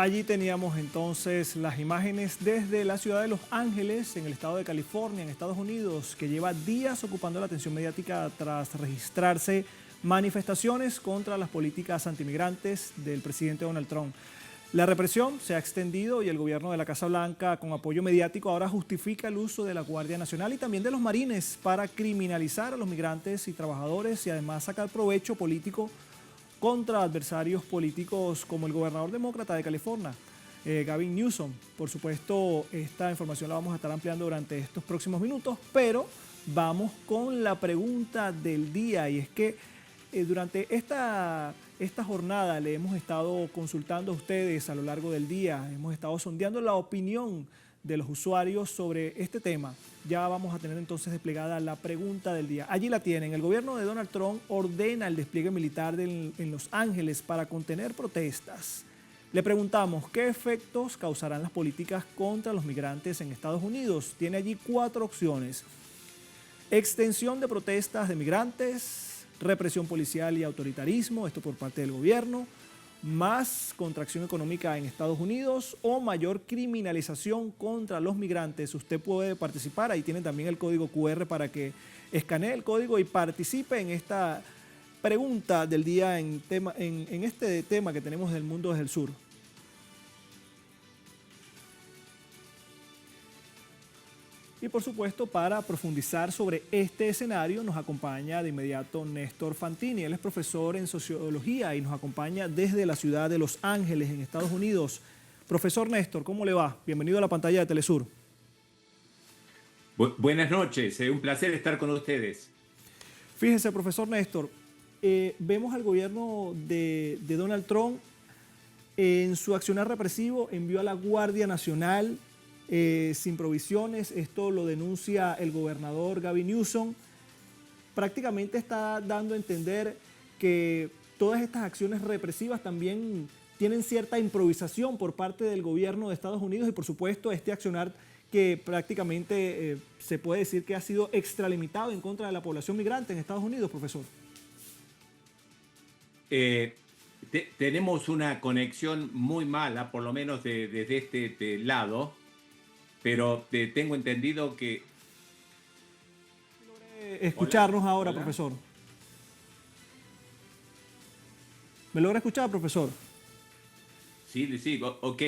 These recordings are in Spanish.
Allí teníamos entonces las imágenes desde la ciudad de Los Ángeles, en el estado de California, en Estados Unidos, que lleva días ocupando la atención mediática tras registrarse manifestaciones contra las políticas antimigrantes del presidente Donald Trump. La represión se ha extendido y el gobierno de la Casa Blanca, con apoyo mediático, ahora justifica el uso de la Guardia Nacional y también de los marines para criminalizar a los migrantes y trabajadores y además sacar provecho político contra adversarios políticos como el gobernador demócrata de California, Gavin Newsom. Por supuesto, esta información la vamos a estar ampliando durante estos próximos minutos, pero vamos con la pregunta del día, y es que durante esta jornada le hemos estado consultando a ustedes a lo largo del día, hemos estado sondeando la opinión de los usuarios sobre este tema. Ya vamos a tener entonces desplegada la pregunta del día. Allí la tienen. El gobierno de Donald Trump ordena el despliegue militar en Los Ángeles para contener protestas. Le preguntamos, ¿qué efectos causarán las políticas contra los migrantes en Estados Unidos? Tiene allí 4 opciones. Extensión de protestas de migrantes, represión policial y autoritarismo, esto por parte del gobierno, más contracción económica en Estados Unidos o mayor criminalización contra los migrantes. Usted puede participar, ahí tiene también el código QR para que escanee el código y participe en esta pregunta del día en este tema que tenemos del mundo desde el sur. Y por supuesto, para profundizar sobre este escenario, nos acompaña de inmediato Néstor Fantini. Él es profesor en sociología y nos acompaña desde la ciudad de Los Ángeles, en Estados Unidos. Profesor Néstor, ¿cómo le va? Bienvenido a la pantalla de Telesur. Buenas noches, un placer estar con ustedes. Fíjese, profesor Néstor, vemos al gobierno de Donald Trump en su accionar represivo, envió a la Guardia Nacional sin provisiones. Esto lo denuncia el gobernador Gavin Newsom. Prácticamente está dando a entender que todas estas acciones represivas también tienen cierta improvisación por parte del gobierno de Estados Unidos y por supuesto este accionar que prácticamente se puede decir que ha sido extralimitado en contra de la población migrante en Estados Unidos, profesor. Tenemos una conexión muy mala, por lo menos desde este lado, pero tengo entendido que... Escucharnos Hola, ahora, hola. profesor. ¿Me logra escuchar, profesor? Sí, ok.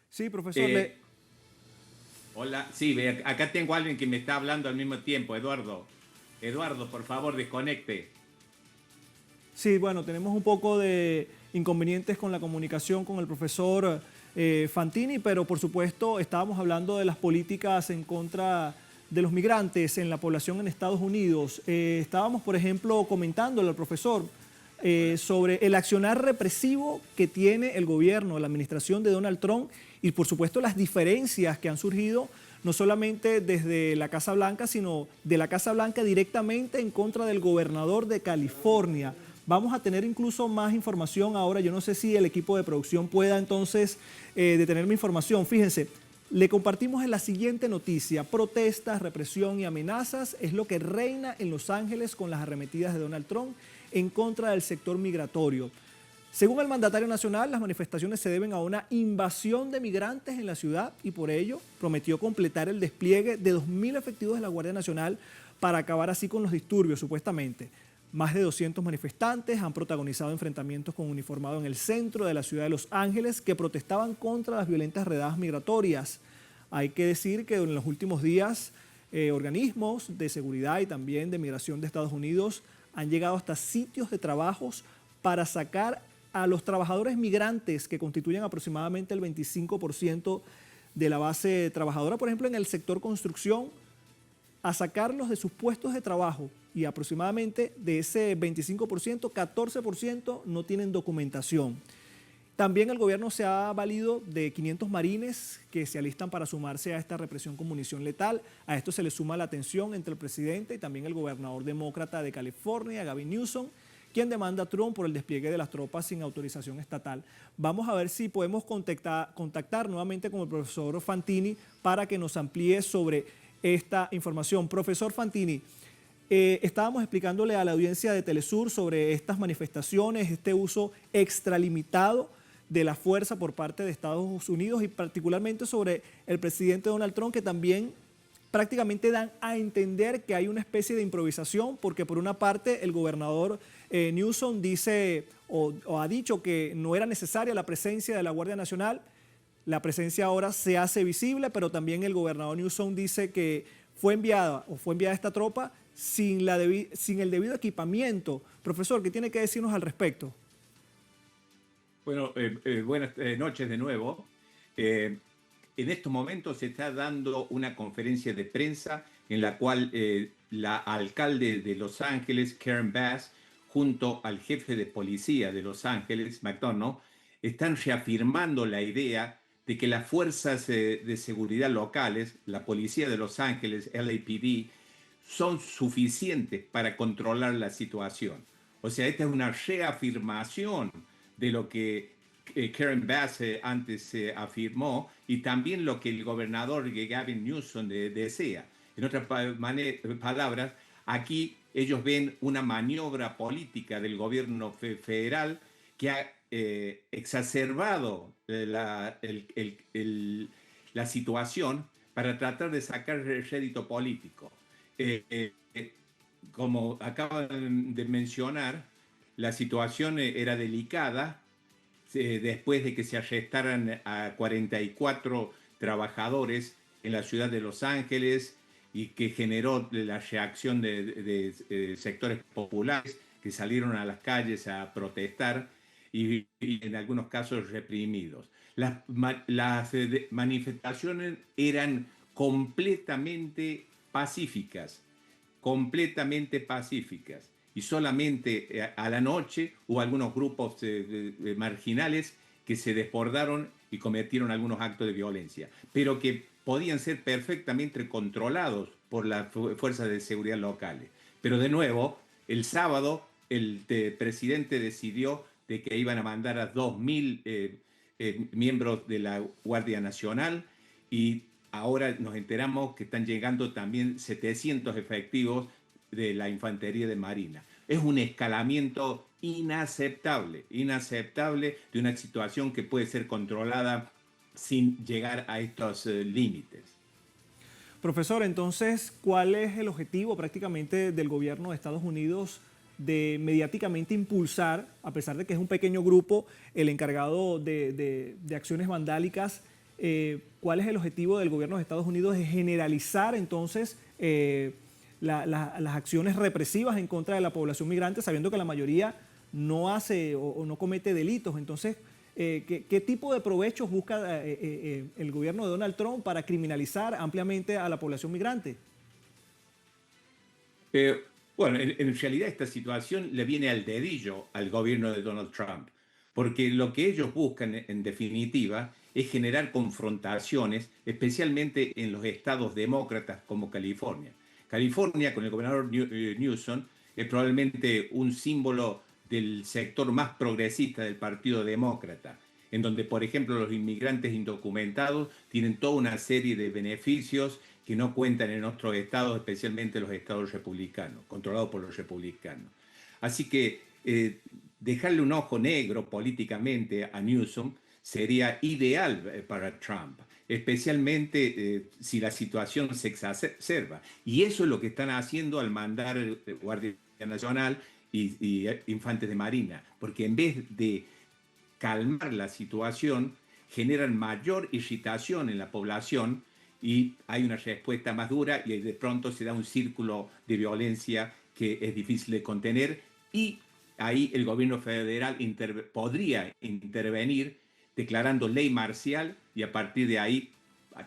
Sí, profesor. Hola, sí, acá tengo a alguien que me está hablando al mismo tiempo, Eduardo. Eduardo, por favor, desconecte. Sí, bueno, tenemos un poco de inconvenientes con la comunicación con el profesor Fantini, pero por supuesto estábamos hablando de las políticas en contra de los migrantes en la población en Estados Unidos. Estábamos, por ejemplo, comentándole al profesor sobre el accionar represivo que tiene el gobierno, la administración de Donald Trump y por supuesto las diferencias que han surgido no solamente desde la Casa Blanca, sino de la Casa Blanca directamente en contra del gobernador de California. Vamos a tener incluso más información ahora. Yo no sé si el equipo de producción pueda entonces detenerme información. Fíjense, le compartimos en la siguiente noticia. Protestas, represión y amenazas es lo que reina en Los Ángeles con las arremetidas de Donald Trump en contra del sector migratorio. Según el mandatario nacional, las manifestaciones se deben a una invasión de migrantes en la ciudad y por ello prometió completar el despliegue de 2.000 efectivos de la Guardia Nacional para acabar así con los disturbios, supuestamente. Más de 200 manifestantes han protagonizado enfrentamientos con uniformados en el centro de la ciudad de Los Ángeles que protestaban contra las violentas redadas migratorias. Hay que decir que en los últimos días organismos de seguridad y también de migración de Estados Unidos han llegado hasta sitios de trabajos para sacar a los trabajadores migrantes que constituyen aproximadamente el 25% de la base trabajadora, por ejemplo, en el sector construcción, a sacarlos de sus puestos de trabajo y aproximadamente de ese 25%, 14% no tienen documentación. También el gobierno se ha valido de 500 marines que se alistan para sumarse a esta represión con munición letal. A esto se le suma la tensión entre el presidente y también el gobernador demócrata de California, Gavin Newsom, quien demanda a Trump por el despliegue de las tropas sin autorización estatal. Vamos a ver si podemos contactar nuevamente con el profesor Fantini para que nos amplíe sobre esta información. Profesor Fantini, estábamos explicándole a la audiencia de Telesur sobre estas manifestaciones, este uso extralimitado de la fuerza por parte de Estados Unidos y particularmente sobre el presidente Donald Trump, que también prácticamente dan a entender que hay una especie de improvisación, porque por una parte el gobernador Newsom dice o ha dicho que no era necesaria la presencia de la Guardia Nacional. La presencia ahora se hace visible, pero también el gobernador Newsom dice que fue enviada esta tropa sin el debido equipamiento. Profesor, ¿qué tiene que decirnos al respecto? Bueno, buenas noches de nuevo. En estos momentos se está dando una conferencia de prensa en la cual la alcalde de Los Ángeles, Karen Bass, junto al jefe de policía de Los Ángeles, McDonough, están reafirmando la idea de que las fuerzas de seguridad locales, la policía de Los Ángeles, LAPD, son suficientes para controlar la situación. O sea, esta es una reafirmación de lo que Karen Bass antes afirmó y también lo que el gobernador Gavin Newsom desea. En otras palabras, aquí ellos ven una maniobra política del gobierno federal que ha exacerbado la situación para tratar de sacar rédito político. Como acaban de mencionar, la situación era delicada después de que se arrestaran a 44 trabajadores en la ciudad de Los Ángeles y que generó la reacción de sectores populares que salieron a las calles a protestar y en algunos casos reprimidos. Las manifestaciones eran completamente pacíficas. Y solamente a la noche hubo algunos grupos marginales que se desbordaron y cometieron algunos actos de violencia, pero que podían ser perfectamente controlados por las fuerzas de seguridad locales. Pero de nuevo, el sábado el presidente decidió de que iban a mandar a 2.000 miembros de la Guardia Nacional y ahora nos enteramos que están llegando también 700 efectivos de la Infantería de Marina. Es un escalamiento inaceptable de una situación que puede ser controlada sin llegar a estos límites. Profesor, entonces, ¿cuál es el objetivo prácticamente del gobierno de Estados Unidos de mediáticamente impulsar, a pesar de que es un pequeño grupo, el encargado de acciones vandálicas? ¿Cuál es el objetivo del gobierno de Estados Unidos de generalizar entonces las acciones represivas en contra de la población migrante, sabiendo que la mayoría no hace o no comete delitos? Entonces, ¿qué tipo de provechos busca el gobierno de Donald Trump para criminalizar ampliamente a la población migrante? Bueno, en realidad esta situación le viene al dedillo al gobierno de Donald Trump, porque lo que ellos buscan en definitiva es generar confrontaciones, especialmente en los estados demócratas como California. California, con el gobernador Newsom, es probablemente un símbolo del sector más progresista del Partido Demócrata, en donde, por ejemplo, los inmigrantes indocumentados tienen toda una serie de beneficios que no cuentan en otros estados, especialmente los estados republicanos, controlados por los republicanos. Así que dejarle un ojo negro políticamente a Newsom sería ideal para Trump, especialmente si la situación se exacerba. Y eso es lo que están haciendo al mandar Guardia Nacional y infantes de Marina, porque en vez de calmar la situación, generan mayor irritación en la población y hay una respuesta más dura y de pronto se da un círculo de violencia que es difícil de contener y ahí el gobierno federal podría intervenir declarando ley marcial y a partir de ahí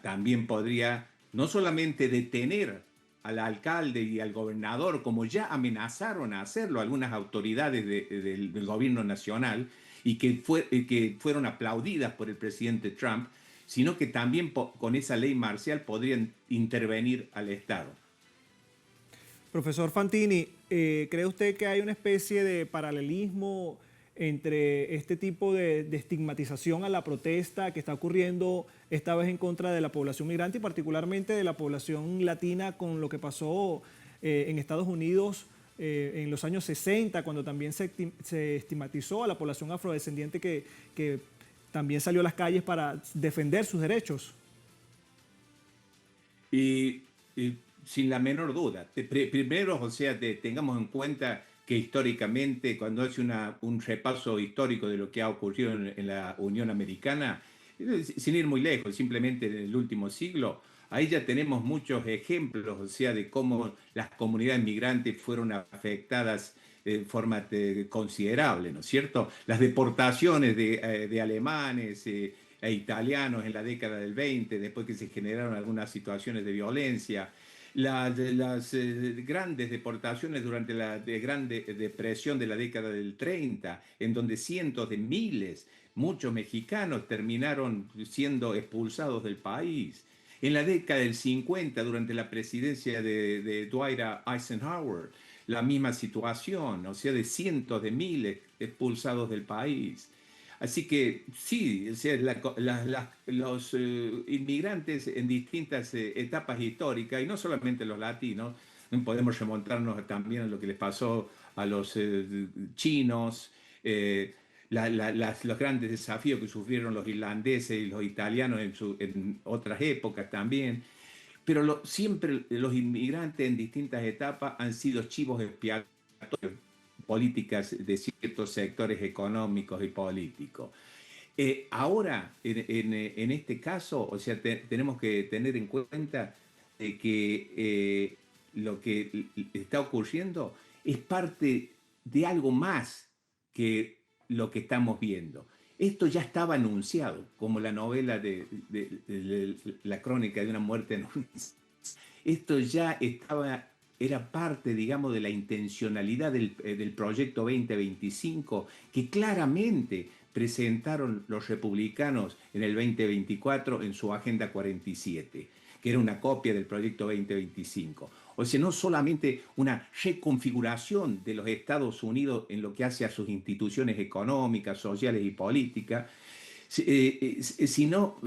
también podría no solamente detener al alcalde y al gobernador, como ya amenazaron a hacerlo algunas autoridades del gobierno nacional y que fueron aplaudidas por el presidente Trump, sino que también con esa ley marcial podrían intervenir al Estado. Profesor Fantini, ¿cree usted que hay una especie de paralelismo entre este tipo de estigmatización a la protesta que está ocurriendo esta vez en contra de la población migrante y particularmente de la población latina con lo que pasó en Estados Unidos en los años 60, cuando también se estigmatizó a la población afrodescendiente que también salió a las calles para defender sus derechos. Y sin la menor duda, primero, o sea, tengamos en cuenta que históricamente, cuando hace un repaso histórico de lo que ha ocurrido en la Unión Americana, sin ir muy lejos, simplemente en el último siglo, ahí ya tenemos muchos ejemplos, o sea, de cómo las comunidades migrantes fueron afectadas de forma considerable, ¿no es cierto? Las deportaciones de alemanes e italianos en la década del 20, después que se generaron algunas situaciones de violencia, las grandes deportaciones durante la Gran Depresión de la década del 30, en donde cientos de miles, muchos mexicanos terminaron siendo expulsados del país. En la década del 50, durante la presidencia de Dwight Eisenhower, la misma situación, o sea, de cientos de miles expulsados del país. Así que sí, o sea, los inmigrantes en distintas etapas históricas, y no solamente los latinos, podemos remontarnos también a lo que les pasó a los chinos, los grandes desafíos que sufrieron los irlandeses y los italianos en otras épocas también. Pero siempre los inmigrantes en distintas etapas han sido chivos expiatorios políticas de ciertos sectores económicos y políticos. Ahora, en este caso, o sea, tenemos que tener en cuenta de que lo que está ocurriendo es parte de algo más que lo que estamos viendo. Esto ya estaba anunciado, como la novela de la crónica de una muerte anunciada. Esto ya estaba, era parte, digamos, de la intencionalidad del proyecto 2025 que claramente presentaron los republicanos en el 2024 en su Agenda 47, que era una copia del proyecto 2025. O sea, no solamente una reconfiguración de los Estados Unidos en lo que hace a sus instituciones económicas, sociales y políticas, sino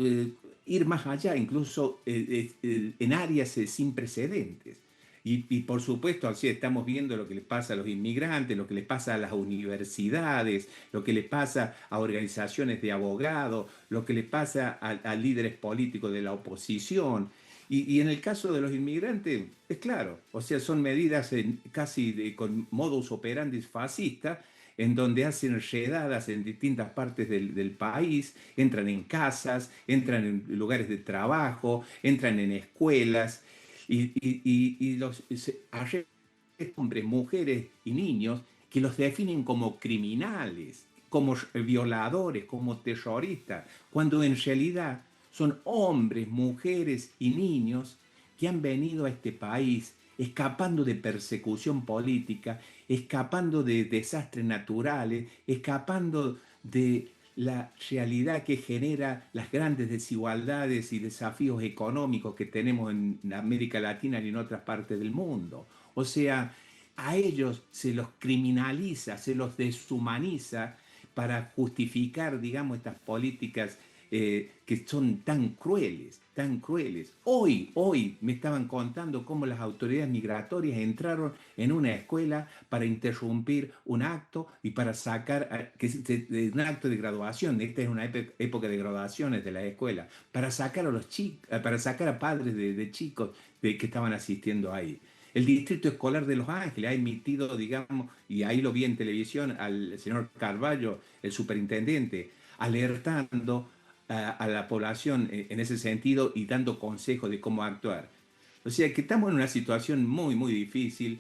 ir más allá, incluso en áreas sin precedentes. Y por supuesto, así estamos viendo lo que les pasa a los inmigrantes, lo que les pasa a las universidades, lo que les pasa a organizaciones de abogados, lo que les pasa a líderes políticos de la oposición. Y en el caso de los inmigrantes, es claro, o sea, son medidas casi con modus operandi fascista, en donde hacen redadas en distintas partes del país, entran en casas, entran en lugares de trabajo, entran en escuelas y los arrestan hombres, mujeres y niños que los definen como criminales, como violadores, como terroristas, cuando en realidad son hombres, mujeres y niños que han venido a este país escapando de persecución política, escapando de desastres naturales, escapando de la realidad que genera las grandes desigualdades y desafíos económicos que tenemos en América Latina y en otras partes del mundo. O sea, a ellos se los criminaliza, se los deshumaniza para justificar, digamos, estas políticas que son tan crueles, tan crueles. Hoy me estaban contando cómo las autoridades migratorias entraron en una escuela para interrumpir un acto y para sacar, un acto de graduación, esta es una época de graduaciones de la escuela, para sacar a los chicos, para sacar a padres de chicos que estaban asistiendo ahí. El Distrito Escolar de Los Ángeles ha emitido, digamos, y ahí lo vi en televisión, al señor Carballo, el superintendente, alertando a la población en ese sentido y dando consejos de cómo actuar. O sea que estamos en una situación muy difícil.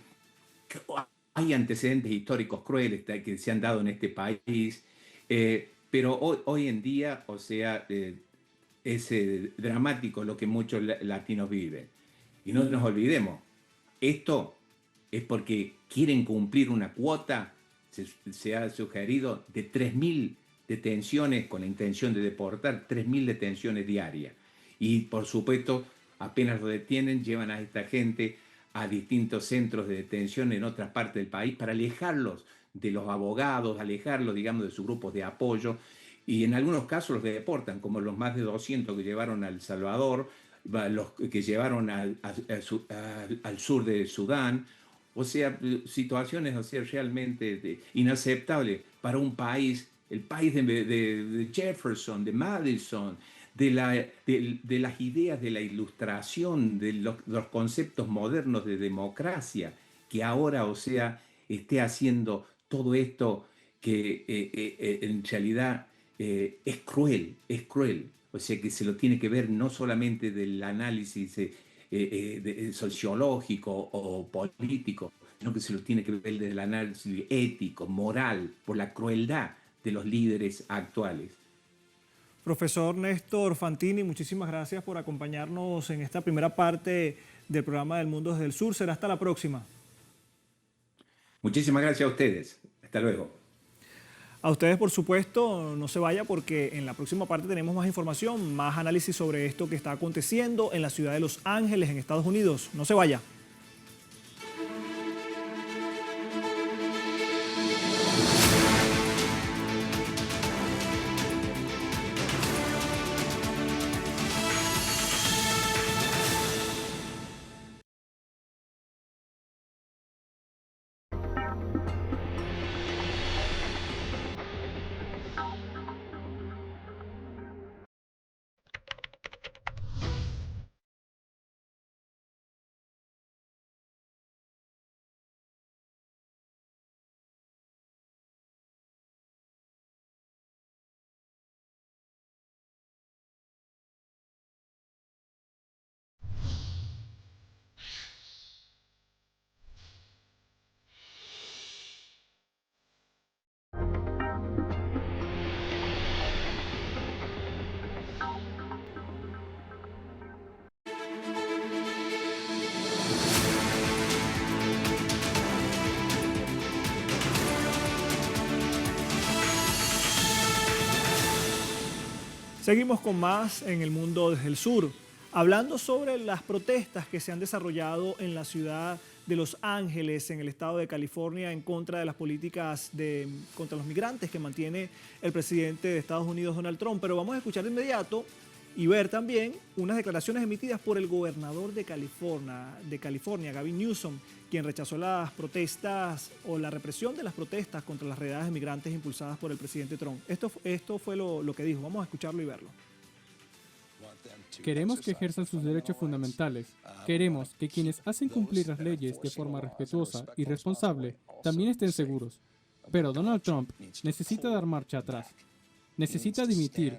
Hay antecedentes históricos crueles que se han dado en este país, pero hoy en día, o sea, es dramático lo que muchos latinos viven. Y no nos olvidemos, esto es porque quieren cumplir una cuota, se ha sugerido, de 3.000 detenciones con la intención de deportar, 3.000 detenciones diarias. Y por supuesto, apenas lo detienen, llevan a esta gente a distintos centros de detención en otras partes del país para alejarlos de los abogados, alejarlos, digamos, de sus grupos de apoyo. Y en algunos casos los deportan, como los más de 200 que llevaron a El Salvador, los que llevaron al sur de Sudán. O sea, situaciones, o sea, realmente inaceptables para un país el país de Jefferson, de Madison, de las ideas de la ilustración, de los conceptos modernos de democracia, que ahora, o sea, esté haciendo todo esto que en realidad es cruel, es cruel. O sea, que se lo tiene que ver no solamente del análisis sociológico o político, sino que se lo tiene que ver desde el análisis ético, moral, por la crueldad de los líderes actuales. Profesor Néstor Fantini, muchísimas gracias por acompañarnos en esta primera parte del programa del Mundo desde el Sur. Será hasta la próxima. Muchísimas gracias a ustedes. Hasta luego. A ustedes, por supuesto, no se vaya porque en la próxima parte tenemos más información, más análisis sobre esto que está aconteciendo en la ciudad de Los Ángeles, en Estados Unidos. No se vaya. Seguimos con más en el Mundo desde el Sur, hablando sobre las protestas que se han desarrollado en la ciudad de Los Ángeles, en el estado de California, en contra de las políticas contra los migrantes que mantiene el presidente de Estados Unidos, Donald Trump. Pero vamos a escuchar de inmediato y ver también unas declaraciones emitidas por el gobernador de California, Gavin Newsom, quien rechazó las protestas o la represión de las protestas contra las redadas de migrantes impulsadas por el presidente Trump. Esto fue lo que dijo. Vamos a escucharlo y verlo. Queremos que ejerzan sus derechos fundamentales. Queremos que quienes hacen cumplir las leyes de forma respetuosa y responsable también estén seguros. Pero Donald Trump necesita dar marcha atrás. Necesita dimitir.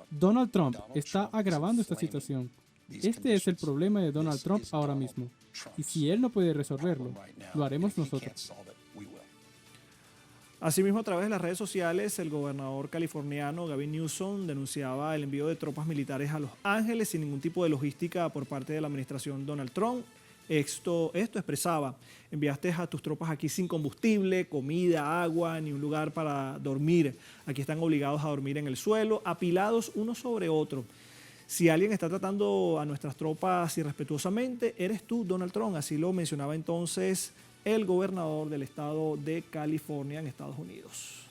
Donald Trump está agravando esta situación. Este es el problema de Donald Trump ahora mismo. Y si él no puede resolverlo, lo haremos nosotros. Asimismo, a través de las redes sociales, el gobernador californiano Gavin Newsom denunciaba el envío de tropas militares a Los Ángeles sin ningún tipo de logística por parte de la administración Donald Trump. Esto expresaba: enviaste a tus tropas aquí sin combustible, comida, agua, ni un lugar para dormir. Aquí están obligados a dormir en el suelo, apilados uno sobre otro. Si alguien está tratando a nuestras tropas irrespetuosamente, eres tú, Donald Trump. Así lo mencionaba entonces el gobernador del estado de California en Estados Unidos.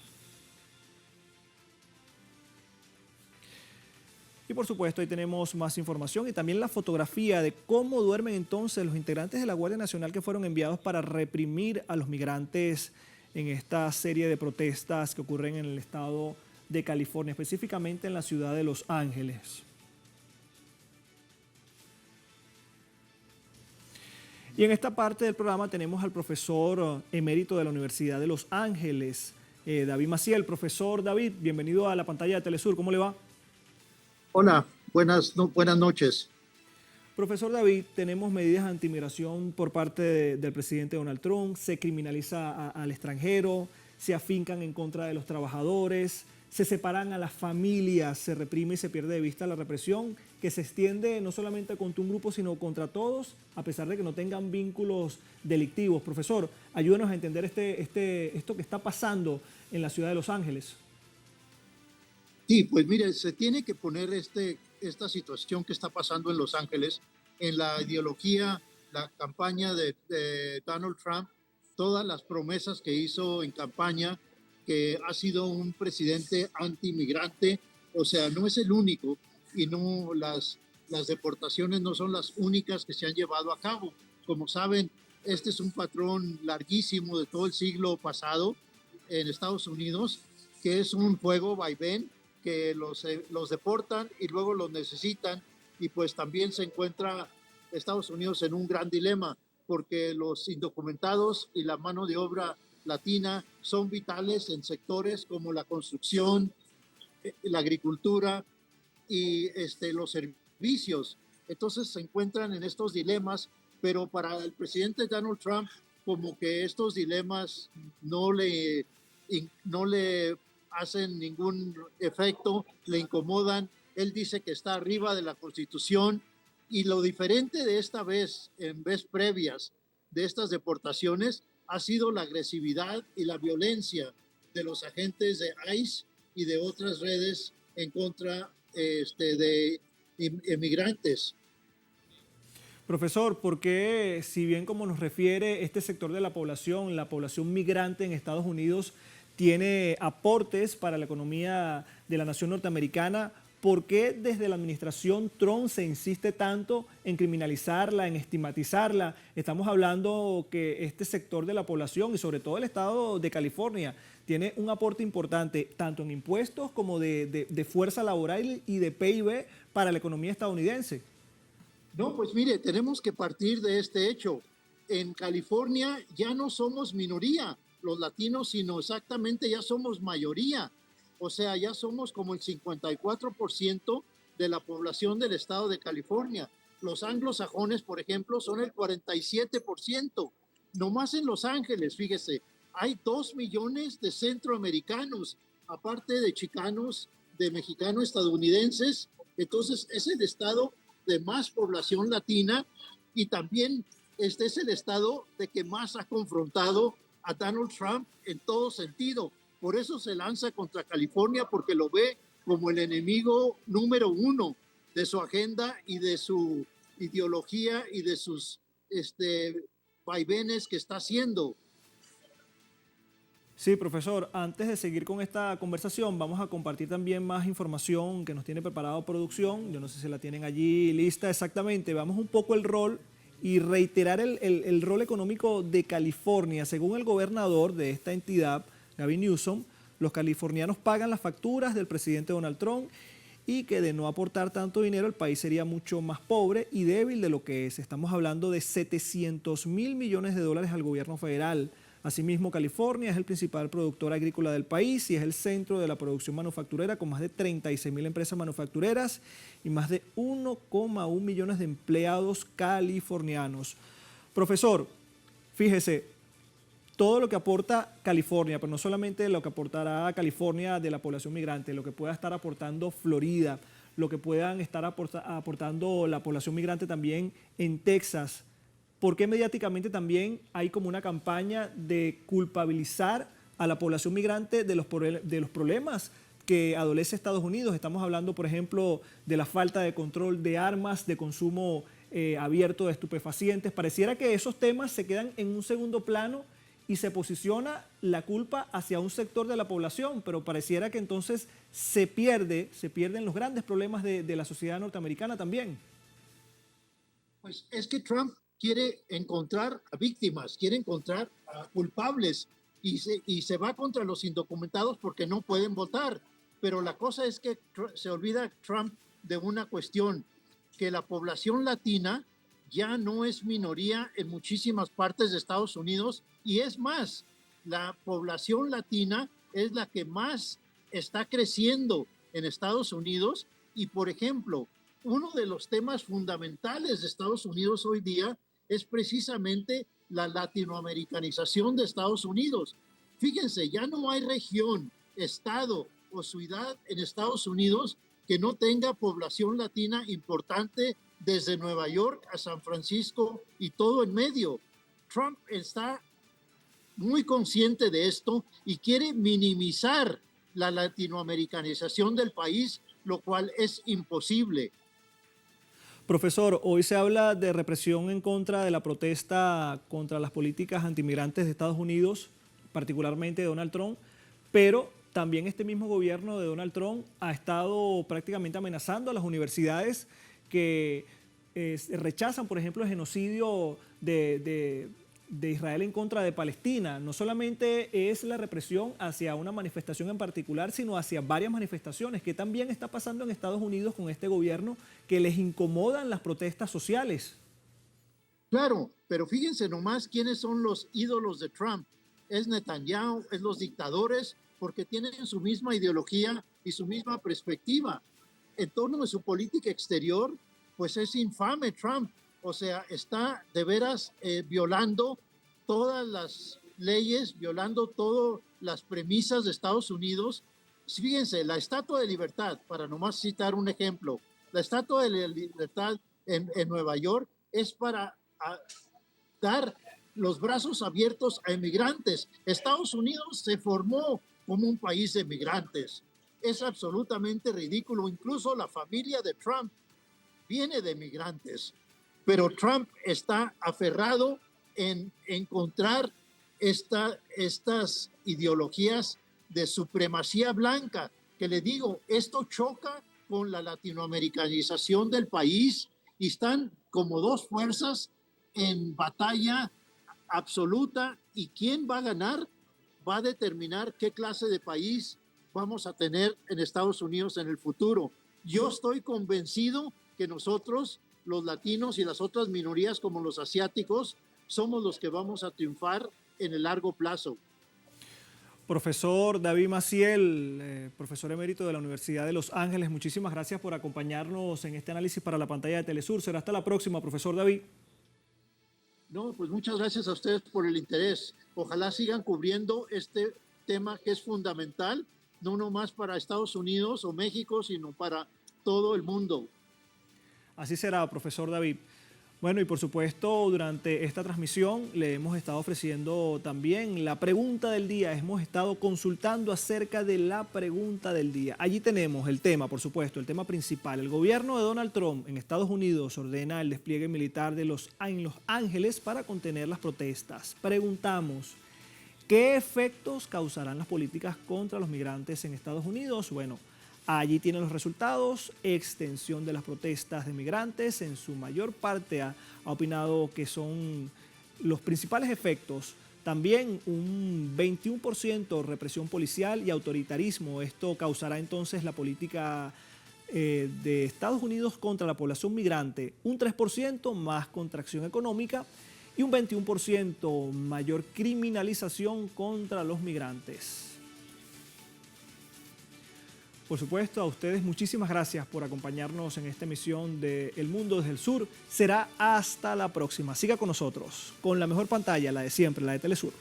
Y por supuesto, ahí tenemos más información y también la fotografía de cómo duermen entonces los integrantes de la Guardia Nacional que fueron enviados para reprimir a los migrantes en esta serie de protestas que ocurren en el estado de California, específicamente en la ciudad de Los Ángeles. Y en esta parte del programa tenemos al profesor emérito de la Universidad de Los Ángeles, David Maciel. Profesor David, bienvenido a la pantalla de Telesur. ¿Cómo le va? Hola, buenas noches. Profesor David, tenemos medidas de antimigración por parte del presidente Donald Trump, se criminaliza al extranjero, se afincan en contra de los trabajadores, se separan a las familias, se reprime y se pierde de vista la represión que se extiende no solamente contra un grupo, sino contra todos, a pesar de que no tengan vínculos delictivos. Profesor, ayúdenos a entender esto que está pasando en la ciudad de Los Ángeles. Sí, pues mire, se tiene que poner esta situación que está pasando en Los Ángeles en la ideología, la campaña de Donald Trump, todas las promesas que hizo en campaña, que ha sido un presidente antimigrante. O sea, no es el único, y no las deportaciones no son las únicas que se han llevado a cabo. Como saben, este es un patrón larguísimo de todo el siglo pasado en Estados Unidos, que es un juego vaivén, que los deportan y luego los necesitan, y pues también se encuentra Estados Unidos en un gran dilema, porque los indocumentados y la mano de obra latina son vitales en sectores como la construcción, la agricultura y los servicios. Entonces se encuentran en estos dilemas, pero para el presidente Donald Trump, como que estos dilemas no le hacen ningún efecto, le incomodan. Él dice que está arriba de la Constitución, y lo diferente de esta vez, en vez previas de estas deportaciones, ha sido la agresividad y la violencia de los agentes de ICE y de otras redes en contra de inmigrantes. Profesor, ¿por qué, si bien como nos refiere este sector de la población migrante en Estados Unidos tiene aportes para la economía de la nación norteamericana, por qué desde la administración Trump se insiste tanto en criminalizarla, en estigmatizarla? Estamos hablando que este sector de la población y sobre todo el estado de California tiene un aporte importante tanto en impuestos como de fuerza laboral y de PIB para la economía estadounidense. No, pues mire, tenemos que partir de este hecho. En California ya no somos minoría los latinos, sino exactamente ya somos mayoría. O sea, ya somos como el 54% de la población del estado de California. Los anglosajones, por ejemplo, son el 47%. Nomás en Los Ángeles, fíjese, hay 2 millones de centroamericanos, aparte de chicanos, de mexicanos estadounidenses. Entonces, es el estado de más población latina, y también este es el estado de que más ha confrontado a Donald Trump en todo sentido. Por eso se lanza contra California, porque lo ve como el enemigo número uno de su agenda y de su ideología y de sus vaivenes que está haciendo. Sí, profesor, antes de seguir con esta conversación, vamos a compartir también más información que nos tiene preparado producción. Yo no sé si la tienen allí lista exactamente. Vamos un poco el rol y reiterar el rol económico de California. Según el gobernador de esta entidad, Gavin Newsom, los californianos pagan las facturas del presidente Donald Trump, y que de no aportar tanto dinero el país sería mucho más pobre y débil de lo que es. Estamos hablando de 700.000 millones de dólares al gobierno federal. Asimismo, California es el principal productor agrícola del país y es el centro de la producción manufacturera, con más de 36.000 empresas manufactureras y más de 1,1 millones de empleados californianos. Profesor, fíjese, todo lo que aporta California, pero no solamente lo que aportará California de la población migrante, lo que pueda estar aportando Florida, lo que puedan estar aportando la población migrante también en Texas. ¿Por qué mediáticamente también hay como una campaña de culpabilizar a la población migrante de los problemas que adolece Estados Unidos? Estamos hablando, por ejemplo, de la falta de control de armas, de consumo abierto de estupefacientes. Pareciera que esos temas se quedan en un segundo plano y se posiciona la culpa hacia un sector de la población, pero pareciera que entonces se pierden los grandes problemas de la sociedad norteamericana también. Pues es que Trump quiere encontrar a víctimas, quiere encontrar a culpables, y se va contra los indocumentados porque no pueden votar. Pero la cosa es que se olvida Trump de una cuestión, que la población latina ya no es minoría en muchísimas partes de Estados Unidos, y es más, la población latina es la que más está creciendo en Estados Unidos. Y por ejemplo, uno de los temas fundamentales de Estados Unidos hoy día es precisamente la latinoamericanización de Estados Unidos. Fíjense, ya no hay región, estado o ciudad en Estados Unidos que no tenga población latina importante, desde Nueva York a San Francisco y todo en medio. Trump está muy consciente de esto y quiere minimizar la latinoamericanización del país, lo cual es imposible. Profesor, hoy se habla de represión en contra de la protesta contra las políticas antimigrantes de Estados Unidos, particularmente de Donald Trump, pero también este mismo gobierno de Donald Trump ha estado prácticamente amenazando a las universidades que rechazan, por ejemplo, el genocidio de de Israel en contra de Palestina. No solamente es la represión hacia una manifestación en particular, sino hacia varias manifestaciones, que también está pasando en Estados Unidos con este gobierno, que les incomodan las protestas sociales. Claro, pero fíjense nomás quiénes son los ídolos de Trump. Es Netanyahu, es los dictadores, porque tienen su misma ideología y su misma perspectiva. En torno a su política exterior, pues es infame Trump. O sea, está de veras violando todas las leyes, violando todas las premisas de Estados Unidos. Fíjense, la Estatua de Libertad, para nomás citar un ejemplo, la Estatua de la Libertad en Nueva York es para dar los brazos abiertos a inmigrantes. Estados Unidos se formó como un país de migrantes. Es absolutamente ridículo. Incluso la familia de Trump viene de migrantes. Pero Trump está aferrado en encontrar estas ideologías de supremacía blanca, que le digo, esto choca con la latinoamericanización del país y están como dos fuerzas en batalla absoluta, y quién va a ganar va a determinar qué clase de país vamos a tener en Estados Unidos en el futuro. Yo estoy convencido que nosotros, los latinos y las otras minorías como los asiáticos, somos los que vamos a triunfar en el largo plazo. Profesor David Maciel, profesor emérito de la Universidad de Los Ángeles, muchísimas gracias por acompañarnos en este análisis para la pantalla de Telesur. Será hasta la próxima, profesor David. No, pues muchas gracias a ustedes por el interés. Ojalá sigan cubriendo este tema que es fundamental, no nomás para Estados Unidos o México, sino para todo el mundo. Así será, profesor David. Bueno, y por supuesto, durante esta transmisión le hemos estado ofreciendo también la pregunta del día. Hemos estado consultando acerca de la pregunta del día. Allí tenemos el tema, por supuesto, el tema principal. El gobierno de Donald Trump en Estados Unidos ordena el despliegue militar en Los Ángeles para contener las protestas. Preguntamos, ¿qué efectos causarán las políticas contra los migrantes en Estados Unidos? Bueno, allí tienen los resultados: extensión de las protestas de migrantes. En su mayor parte ha opinado que son los principales efectos. También un 21% represión policial y autoritarismo. Esto causará entonces la política de Estados Unidos contra la población migrante. Un 3% más contracción económica y un 21% mayor criminalización contra los migrantes. Por supuesto, a ustedes muchísimas gracias por acompañarnos en esta emisión de El Mundo desde el Sur. Será hasta la próxima. Siga con nosotros, con la mejor pantalla, la de siempre, la de Telesur.